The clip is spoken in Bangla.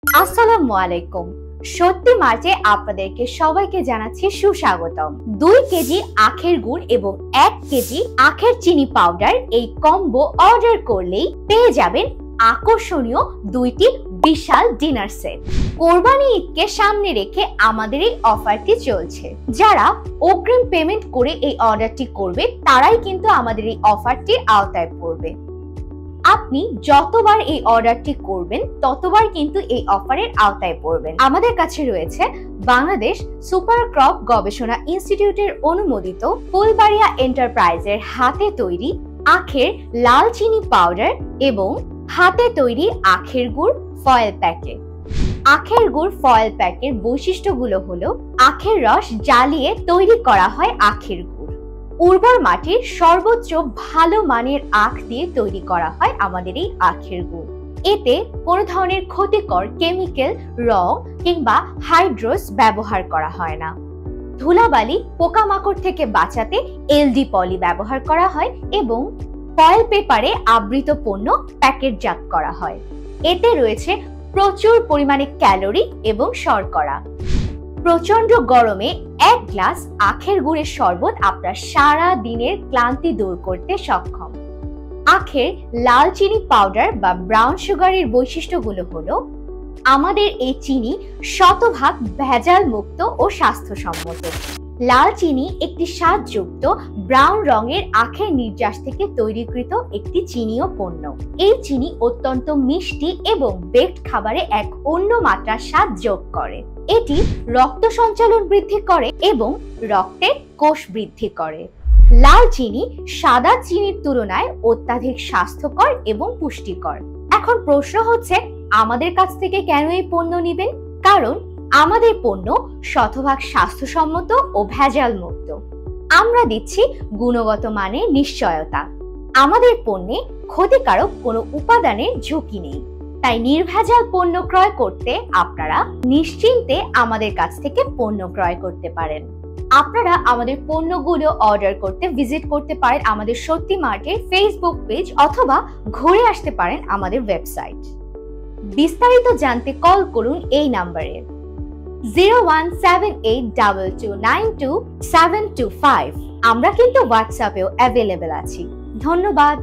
আসসালামু আলাইকুম। সত্যি মার্চে আপনাদেরকে সবাইকে জানাচ্ছি সুস্বাগতম। 2 কেজি আখের গুড় এবং 1 কেজি আখের চিনি পাউডার এই কম্বো অর্ডার করলেই পেয়ে যাবেন আকর্ষণীয় 2টি বিশাল ডিনার সেট। কোরবানি ঈদকে সামনে রেখে আমাদের এই অফারটি চলছে। যারা অগ্রিম পেমেন্ট করে এই অর্ডারটি করবে তারাই কিন্তু আমাদের এই অফারটির আওতায় পড়বে। আপনি যতবার এই অর্ডারটি করবেন ততবার কিন্তু এই অফারের আওতায় পড়বেন। আমাদের কাছে রয়েছে বাংলাদেশ সুপার ক্রপ গবেষণা ইনস্টিটিউটের অনুমোদিত ফুলবাড়িয়া এন্টারপ্রাইজের হাতে তৈরি আখের লাল চিনি পাউডার এবং হাতে তৈরি আখের গুড় ফয়েল প্যাকেট। আখের গুড় ফয়েল প্যাকের বৈশিষ্ট্যগুলো হলো আখের রস জ্বালিয়ে তৈরি করা হয় আখের গুড়। উর্বর মাটির সর্বোচ্চ ভালো মানের আখ দিয়ে তৈরি করা হয় আমাদের এই আখের গুড়। এতে কোনো ধরনের ক্ষতিকর কেমিক্যাল, রং কিংবা হাইড্রোস ব্যবহার করা হয় না। ধুলাবালি, পোকামাকড় থেকে বাঁচাতে এলডি পলি ব্যবহার করা হয় এবং ফয়েল পেপারে আবৃত পণ্য প্যাকেটজাত করা হয়। এতে রয়েছে প্রচুর পরিমাণে ক্যালোরি এবং শর্করা। প্রচন্ড গরমে 1 গ্লাস আখের গুড়ের শরবত আপনার সারা দিনের ক্লান্তি দূর করতে সক্ষম। আখের লাল চিনি পাউডার বা ব্রাউন সুগারের বৈশিষ্ট্যগুলো হলো আমাদের এই চিনি শতভাগ ভেজাল মুক্ত ও স্বাস্থ্যসম্মত। লাল চিনি একটি স্বাদযুক্ত ব্রাউন রঙের আখের নির্যাস থেকে তৈরিকৃত একটি চিনিও পণ্য। এই চিনি অত্যন্ত মিষ্টি এবং বেকড খাবারে এক অন্য মাত্রার স্বাদ যোগ করে। এটি রক্ত সঞ্চালন বৃদ্ধি করে এবং রক্তের কোষ বৃদ্ধি করে। লাল চিনি সাদা চিনির তুলনায় অত্যাধিক স্বাস্থ্যকর এবং পুষ্টিকর। এখন প্রশ্ন হচ্ছে, আমাদের কাছ থেকে কেন এই পণ্য নেবেন? কারণ আমাদের পণ্য শতভাগ স্বাস্থ্যসম্মত ও ভেজাল মুক্ত। আমরা দিচ্ছি গুণগত মানের নিশ্চয়তা। আমাদের পণ্যে ক্ষতিকারক কোনো উপাদানের ঝুঁকি নেই। তাই নির্ভেজাল পণ্য ক্রয় করতে আপনারা নিশ্চিন্তে আমাদের কাছ থেকে পণ্য ক্রয় করতে পারেন। আপনারা আমাদের পণ্যগুলো অর্ডার করতে ভিজিট করতে পারেন আমাদের সত্যি মার্টের ফেসবুক পেজ অথবা ঘুরে আসতে পারেন আমাদের ওয়েবসাইট। বিস্তারিত জানতে কল করুন এই নাম্বারে 01782292725। আমরা কিন্তু হোয়াটসঅ্যাপেও অ্যাভেলেবল আছি। ধন্যবাদ।